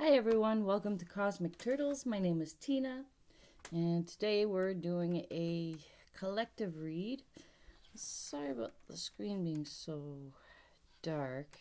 Hi everyone, welcome to Cosmic Turtles. My name is Tina, and today we're doing a collective read. Sorry about the screen being so dark.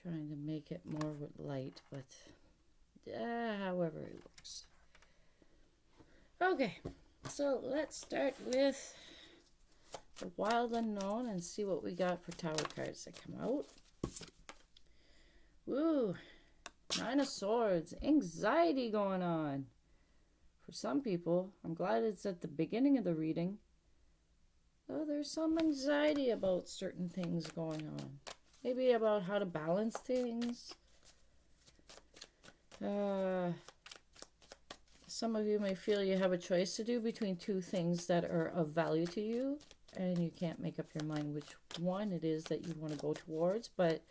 Trying to make it more with light, but however it works. Okay, so let's start with the Wild Unknown and see what we got for tower cards that come out. Woo! 9 of Swords. Anxiety going on. For some people, I'm glad it's at the beginning of the reading. Though there's some anxiety about certain things going on. Maybe about how to balance things. Some of you may feel you have a choice to do between two things that are of value to you. And you can't make up your mind which one it is that you want to go towards. But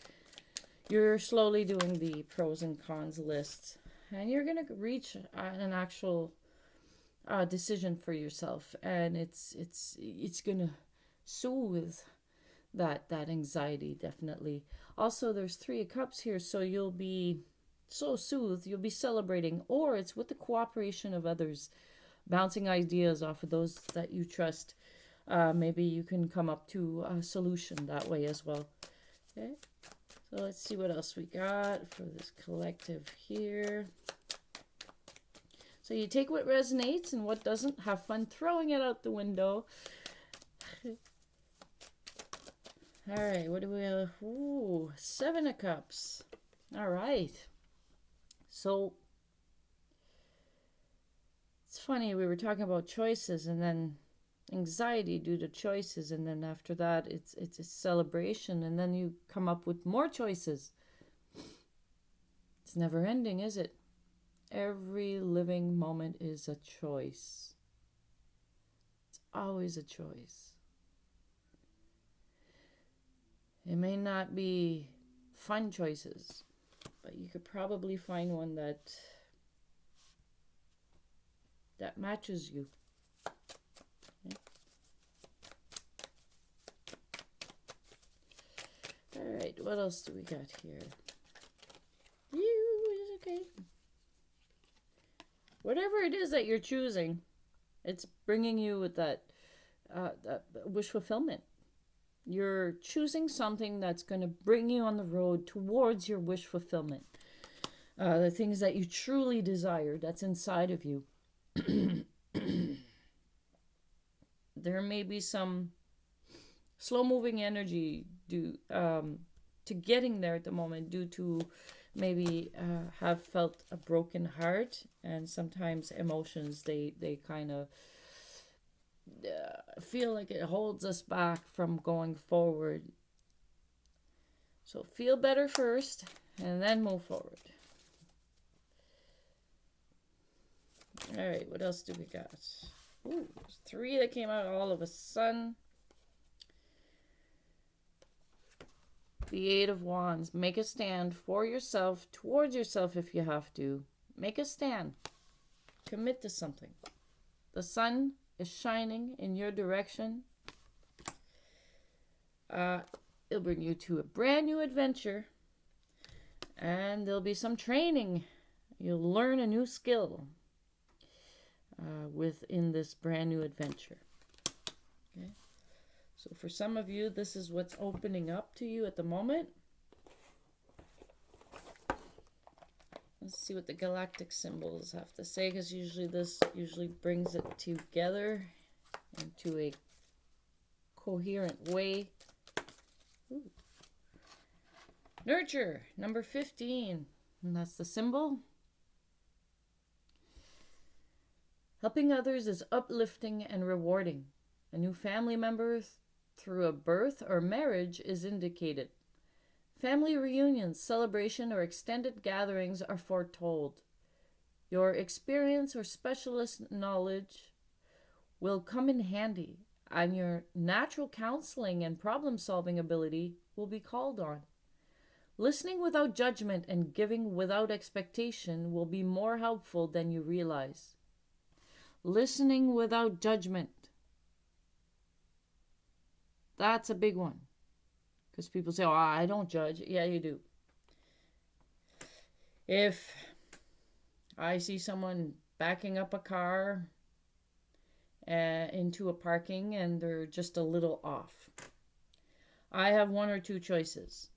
you're slowly doing the pros and cons list, and you're going to reach an actual decision for yourself, and it's going to soothe that anxiety, definitely. Also, there's 3 of Cups here, so you'll be so soothed, you'll be celebrating, or it's with the cooperation of others, bouncing ideas off of those that you trust. Maybe you can come up to a solution that way as well. Okay. So let's see what else we got for this collective here. So you take what resonates and what doesn't. Have fun throwing it out the window. All right, what do we have? Ooh, 7 of Cups. All right. So it's funny, we were talking about choices and then anxiety due to choices, and then after that it's a celebration, and then you come up with more choices. It's never ending, is it? Every living moment is a choice. It's always a choice. It may not be fun choices, but you could probably find one that matches you. All right, what else do we got here? You is okay. Whatever it is that you're choosing, it's bringing you with that wish fulfillment. You're choosing something that's going to bring you on the road towards your wish fulfillment. The things that you truly desire, that's inside of you. There may be some slow-moving energy due to getting there at the moment, due to maybe have felt a broken heart, and sometimes emotions, they kind of feel like it holds us back from going forward. So feel better first and then move forward. All right, what else do we got? Ooh, there's 3 that came out all of a sudden. The 8 of Wands. Make a stand for yourself, towards yourself if you have to. Make a stand. Commit to something. The sun is shining in your direction. It'll bring you to a brand new adventure. And there'll be some training. You'll learn a new skill within this brand new adventure. Okay. So for some of you, this is what's opening up to you at the moment. Let's see what the galactic symbols have to say, because this usually brings it together into a coherent way. Ooh. Nurture, number 15. And that's the symbol. Helping others is uplifting and rewarding. A new family member through a birth or marriage is indicated. Family reunions, celebration, or extended gatherings are foretold. Your experience or specialist knowledge will come in handy, and your natural counseling and problem-solving ability will be called on. Listening without judgment and giving without expectation will be more helpful than you realize. Listening without judgment. That's a big one. Because people say, oh, I don't judge. Yeah, you do. If I see someone backing up a car into a parking and they're just a little off, I have one or two choices.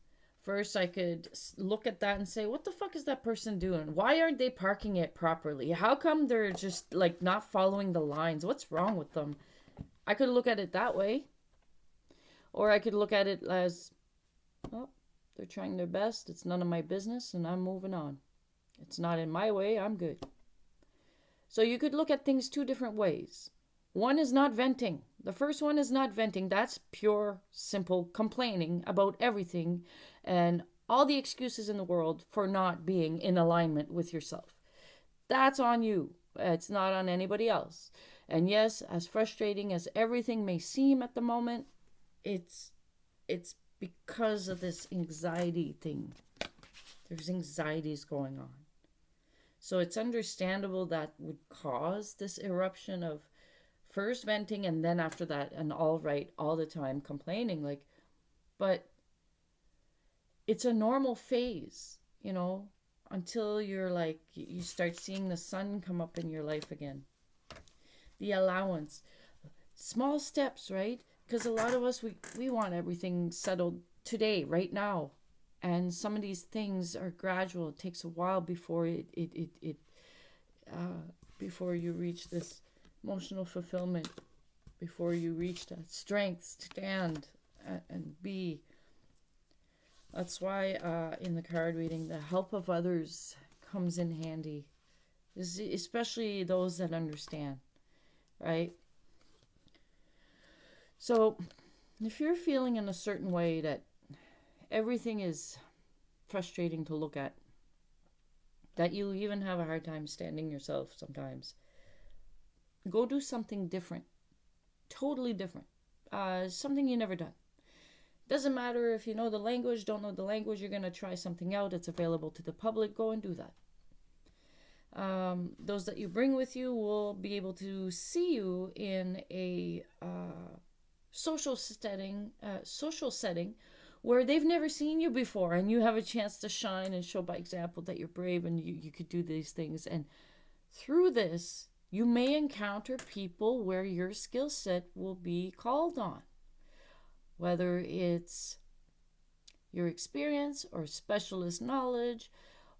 First, I could look at that and say, what the fuck is that person doing? Why aren't they parking it properly? How come they're just like not following the lines? What's wrong with them? I could look at it that way. Or I could look at it as, oh, they're trying their best. It's none of my business and I'm moving on. It's not in my way. I'm good. So you could look at things two different ways. One is not venting. The first one is not venting. That's pure, simple complaining about everything and all the excuses in the world for not being in alignment with yourself. That's on you. It's not on anybody else. And yes, as frustrating as everything may seem at the moment, it's because of this anxiety thing. There's anxieties going on. So it's understandable that would cause this eruption of first venting and then after that and all the time complaining, like, but it's a normal phase, until you're like, you start seeing the sun come up in your life again. The allowance, small steps, right? Because a lot of us, we want everything settled today, right now. And some of these things are gradual. It takes a while before before you reach this emotional fulfillment, before you reach that strength to stand and be. That's why in the card reading, the help of others comes in handy, especially those that understand, right? So if you're feeling in a certain way that everything is frustrating to look at, that you even have a hard time standing yourself sometimes, go do something different, totally different, something you never done. Doesn't matter if you know the language, don't know the language, you're going to try something out. It's available to the public. Go and do that. Those that you bring with you will be able to see you in a social setting where they've never seen you before, and you have a chance to shine and show by example that you're brave and you could do these things. And through this, you may encounter people where your skill set will be called on, whether it's your experience or specialist knowledge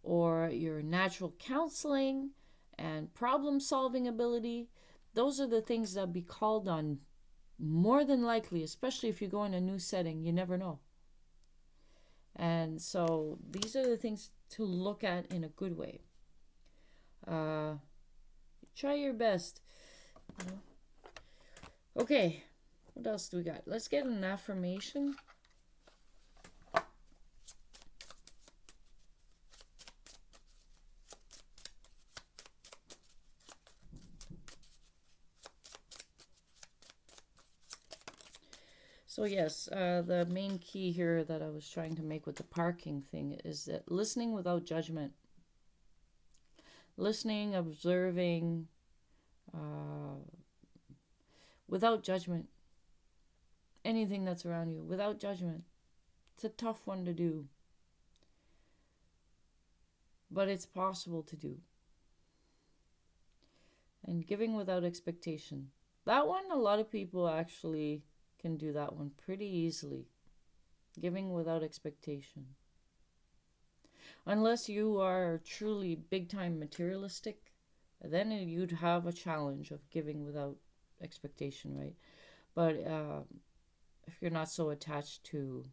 or your natural counseling and problem solving ability. Those are the things that will be called on more than likely, especially if you go in a new setting. You never know. And so these are the things to look at in a good way. Try your best. Okay, what else do we got? Let's get an affirmation. So yes, the main key here that I was trying to make with the parking thing is that listening without judgment. Listening, observing, without judgment. Anything that's around you, without judgment. It's a tough one to do. But it's possible to do. And giving without expectation. That one, a lot of people actually can do that one pretty easily. Giving without expectation. Unless you are truly big time materialistic, then you'd have a challenge of giving without expectation, right? But if you're not so attached to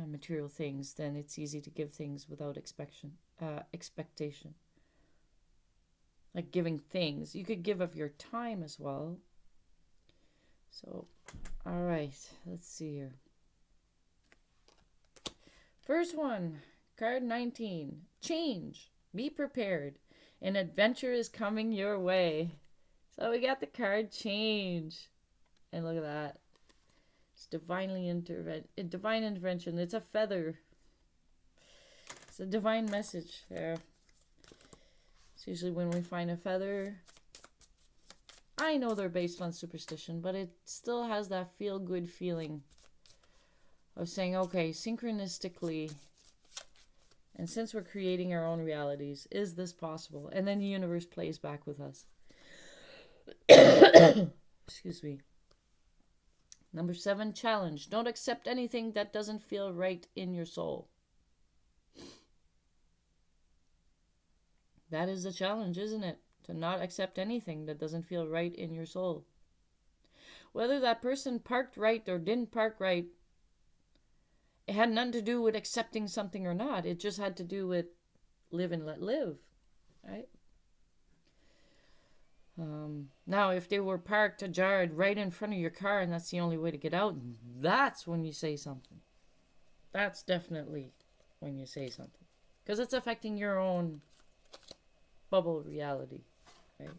material things, then it's easy to give things without expectation. Like giving things. You could give of your time as well. So, all right, let's see here. First one, card 19. Change. Be prepared. An adventure is coming your way. So we got the card change. And look at that. It's divine intervention. It's a feather. It's a divine message there. It's usually when we find a feather. I know they're based on superstition, but it still has that feel-good feeling of saying, okay, synchronistically, And since we're creating our own realities, is this possible? And then the universe plays back with us. Excuse me. Number 7, challenge. Don't accept anything that doesn't feel right in your soul. That is the challenge, isn't it? To not accept anything that doesn't feel right in your soul. Whether that person parked right or didn't park right, it had nothing to do with accepting something or not. It just had to do with live and let live, right? Now, if they were parked ajarred right in front of your car and that's the only way to get out, that's when you say something. That's definitely when you say something. Because it's affecting your own bubble reality, right?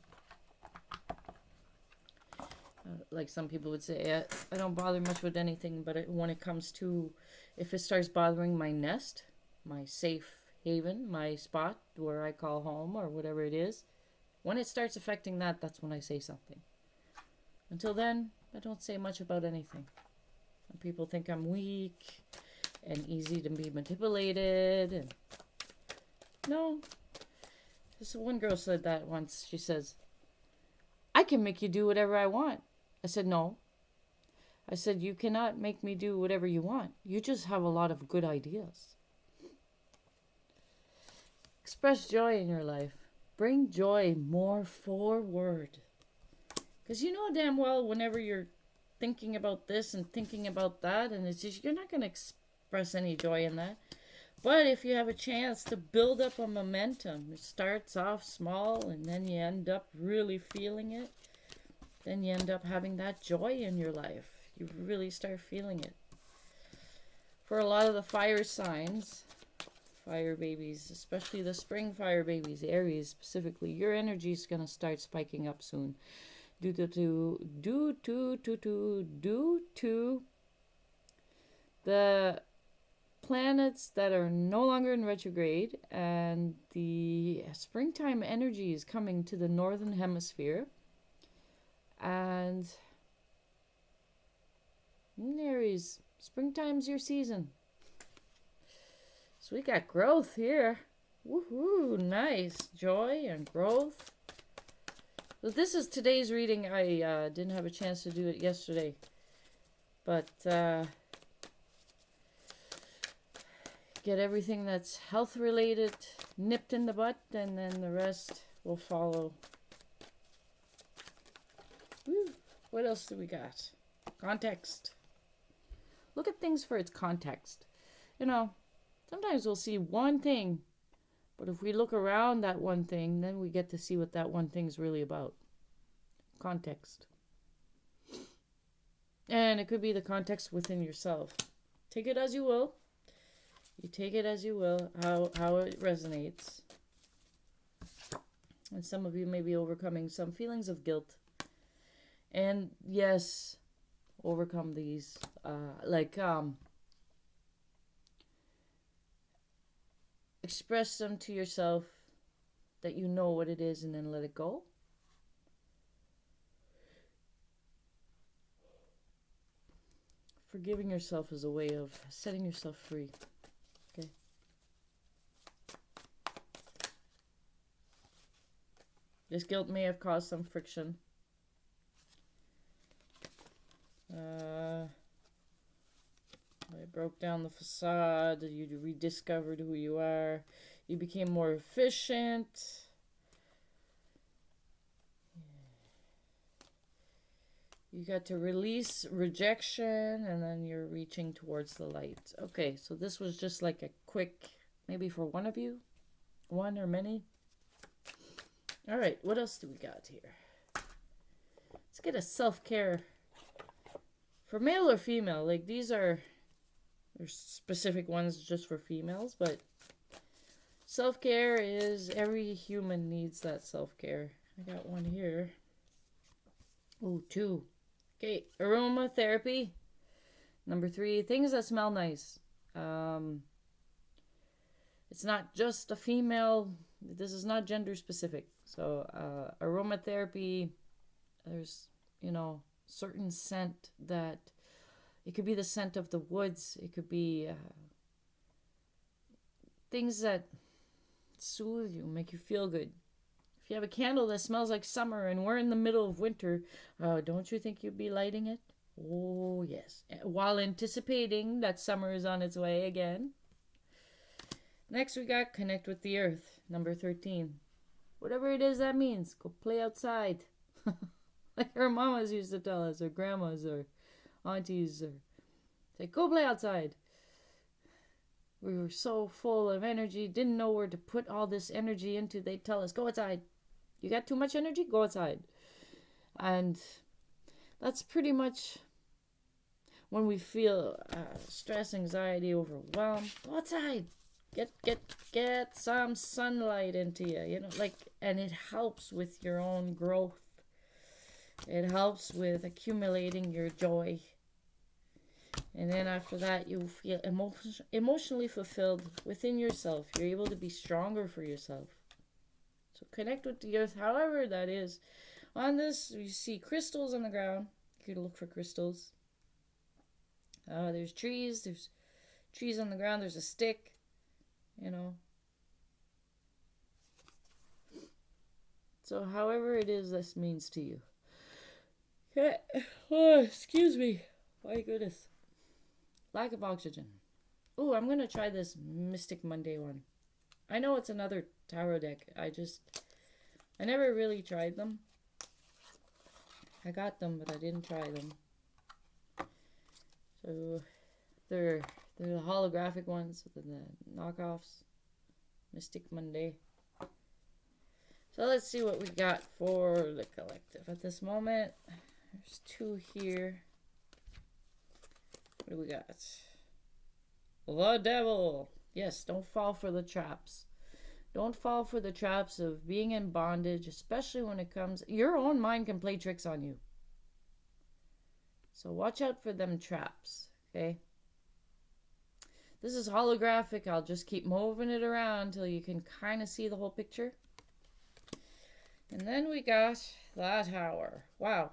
Like some people would say, I don't bother much with anything, but when it comes to, if it starts bothering my nest, my safe haven, my spot where I call home or whatever it is, when it starts affecting that, that's when I say something. Until then, I don't say much about anything. And people think I'm weak and easy to be manipulated. And no. This one girl said that once. She says, I can make you do whatever I want. I said, no. I said, you cannot make me do whatever you want. You just have a lot of good ideas. Express joy in your life. Bring joy more forward. Because you know damn well whenever you're thinking about this and thinking about that, and it's just, you're not going to express any joy in that. But if you have a chance to build up a momentum, it starts off small and then you end up really feeling it. Then you end up having that joy in your life. You really start feeling it. For a lot of the fire signs, fire babies, especially the spring fire babies, Aries specifically, your energy is going to start spiking up soon. Due to the planets that are no longer in retrograde, and the springtime energy is coming to the northern hemisphere. And Aries, springtime's your season. So we got growth here. Woohoo, nice. Joy and growth. So this is today's reading. I didn't have a chance to do it yesterday. But get everything that's health related nipped in the butt, and then the rest will follow. Woo. What else do we got? Context. Look at things for its context. You know, sometimes we'll see one thing, but if we look around that one thing, then we get to see what that one thing's really about. Context. And it could be the context within yourself. Take it as you will. You take it as you will, how it resonates. And some of you may be overcoming some feelings of guilt. And yes, overcome these. Express them to yourself that you know what it is, and then let it go. Forgiving yourself is a way of setting yourself free. Okay. This guilt may have caused some friction. I broke down the facade. You rediscovered who you are. You became more efficient. You got to release rejection, and then you're reaching towards the light. Okay, so this was just like a quick, maybe for one of you, one or many. All right, what else do we got here? Let's get a self-care. For male or female, like these are, there's specific ones just for females, but self-care is, every human needs that self-care. I got one here. Oh, 2. Okay, aromatherapy. Number 3, things that smell nice. It's not just a female, this is not gender specific. So aromatherapy, there's, certain scent that, it could be the scent of the woods, it could be things that soothe you, make you feel good. If you have a candle that smells like summer and we're in the middle of winter, don't you think you'd be lighting it? Oh, yes. While anticipating that summer is on its way again. Next, we got connect with the earth, number 13. Whatever it is that means, go play outside. Like our mamas used to tell us, or grandmas, or aunties, or say, go play outside. We were so full of energy, didn't know where to put all this energy into. They'd tell us, go outside. You got too much energy? Go outside. And that's pretty much when we feel stress, anxiety, overwhelmed. Go outside. Get some sunlight into you, you know, like, and it helps with your own growth. It helps with accumulating your joy. And then after that, you feel emotionally fulfilled within yourself. You're able to be stronger for yourself. So connect with the earth, however that is. On this, you see crystals on the ground. You can look for crystals. There's trees. There's trees on the ground. There's a stick, you know. So however it is this means to you. Okay. Oh, excuse me. My goodness. Lack of oxygen. Oh, I'm going to try this Mystic Monday one. I know it's another tarot deck. I never really tried them. I got them, but I didn't try them. So, they're the holographic ones, the knockoffs. Mystic Monday. So let's see what we got for the collective at this moment. There's two here. What do we got? The devil. Yes, don't fall for the traps. Don't fall for the traps of being in bondage, especially when it comes... Your own mind can play tricks on you. So watch out for them traps, okay? This is holographic. I'll just keep moving it around until you can kind of see the whole picture. And then we got the tower. Wow.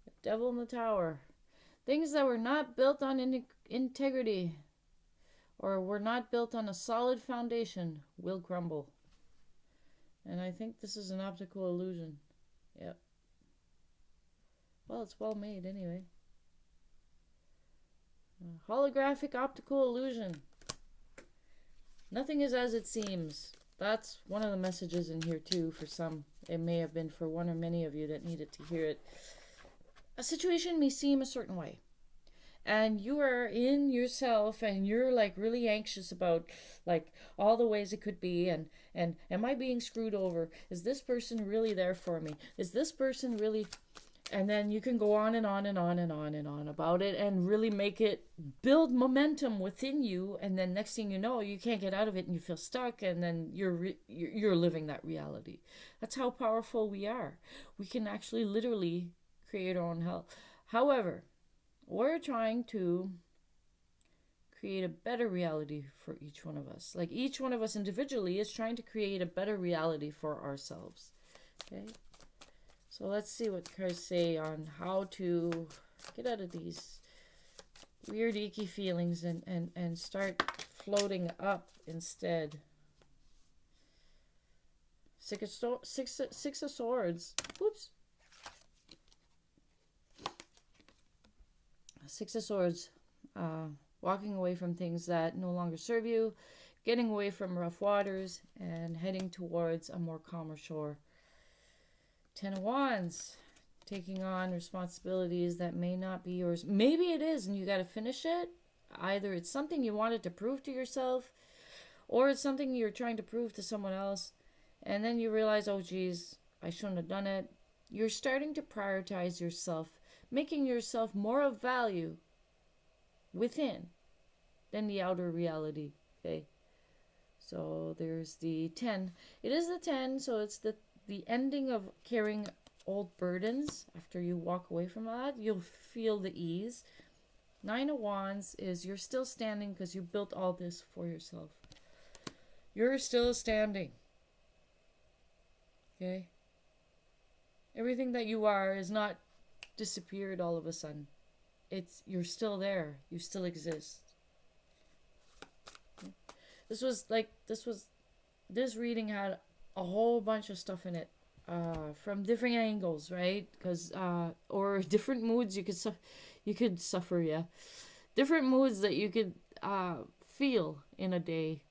The devil in the tower. Things that were not built on integrity or were not built on a solid foundation will crumble. And I think this is an optical illusion. Yep. Well, it's well made anyway. Holographic optical illusion. Nothing is as it seems. That's one of the messages in here too for some. It may have been for one or many of you that needed to hear it. A situation may seem a certain way. And you are in yourself and you're like really anxious about like all the ways it could be and am I being screwed over? Is this person really there for me? Is this person really... And then you can go on and on and on and on and on about it and really make it build momentum within you. And then next thing you know, you can't get out of it and you feel stuck. And then you're living that reality. That's how powerful we are. We can actually literally create our own hell. However, we're trying to create a better reality for each one of us. Like each one of us individually is trying to create a better reality for ourselves. Okay? So let's see what cards say on how to get out of these weird, icky feelings and start floating up instead. Six of Swords. Oops. Six of Swords. Walking away from things that no longer serve you, getting away from rough waters, and heading towards a more calmer shore. Ten of Wands, taking on responsibilities that may not be yours. Maybe it is and you got to finish it. Either it's something you wanted to prove to yourself or it's something you're trying to prove to someone else. And then you realize, oh geez, I shouldn't have done it. You're starting to prioritize yourself, making yourself more of value within than the outer reality. Okay. So there's the 10. It is the 10, so it's the ending of carrying old burdens. After you walk away from that, you'll feel the ease. 9 of Wands is you're still standing because you built all this for yourself. You're still standing. Okay? Everything that you are is not disappeared all of a sudden. You're still there. You still exist. This reading had a whole bunch of stuff in it, from different angles, right? Because or different moods you could suffer, yeah, different moods that you could feel in a day.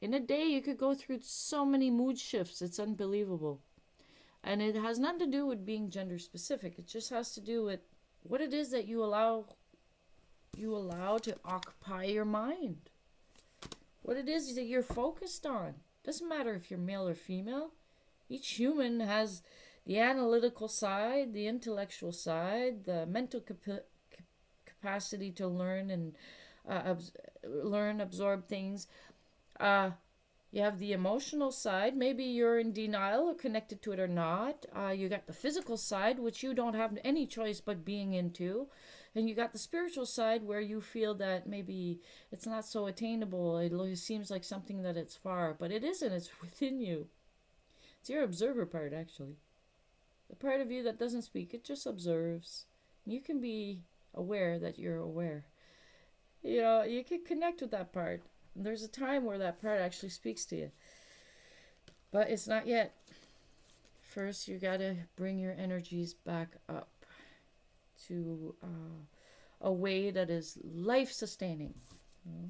In a day, you could go through so many mood shifts. It's unbelievable. And it has nothing to do with being gender specific. It just has to do with what it is that you allow to occupy your mind. What it is that you're focused on. Doesn't matter if you're male or female. Each human has the analytical side, the intellectual side, the mental capacity to learn and absorb things. You have the emotional side. Maybe you're in denial or connected to it or not. You got the physical side, which you don't have any choice but being into. And you got the spiritual side where you feel that maybe it's not so attainable. It seems like something that it's far, but it isn't. It's within you. It's your observer part, actually. The part of you that doesn't speak, it just observes. You can be aware that you're aware. You know, you can connect with that part. There's a time where that part actually speaks to you. But it's not yet. First, you gotta bring your energies back up to a way that is life-sustaining. You know?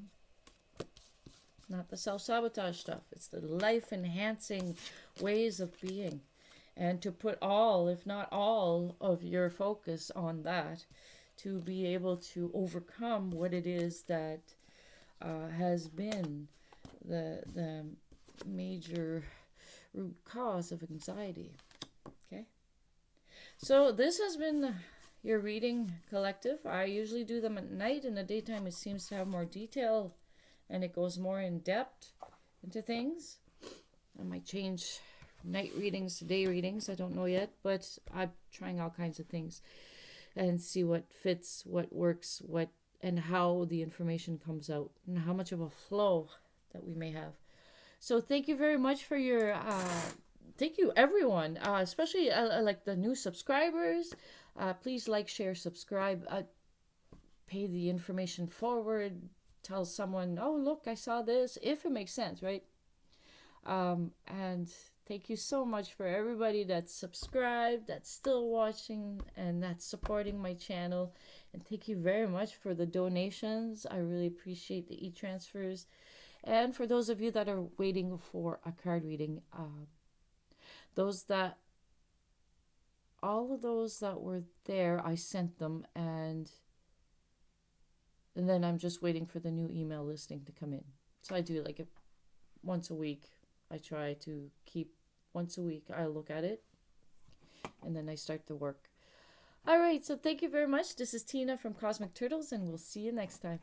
Not the self-sabotage stuff. It's the life-enhancing ways of being. And to put all, if not all, of your focus on that to be able to overcome what it is that has been the major root cause of anxiety. Okay? So this has been your reading collective. I usually do them at night. In the daytime, it seems to have more detail and it goes more in depth into things. I might change night readings to day readings. I don't know yet, but I'm trying all kinds of things and see what fits, what works, and how the information comes out and how much of a flow that we may have. So thank you very much for your thank you everyone, especially like the new subscribers. Please like, share, subscribe, pay the information forward, tell someone, oh look, I saw this, if it makes sense, right? And thank you so much for everybody that's subscribed, that's still watching, and that's supporting my channel. And thank you very much for the donations. I really appreciate the e-transfers. And for those of you that are waiting for a card reading, all of those that were there, I sent them, and then I'm just waiting for the new email listing to come in. So I do like it once a week. I try to keep once a week. I look at it, and then I start the work. All right, so thank you very much. This is Tina from Cosmic Turtles, and we'll see you next time.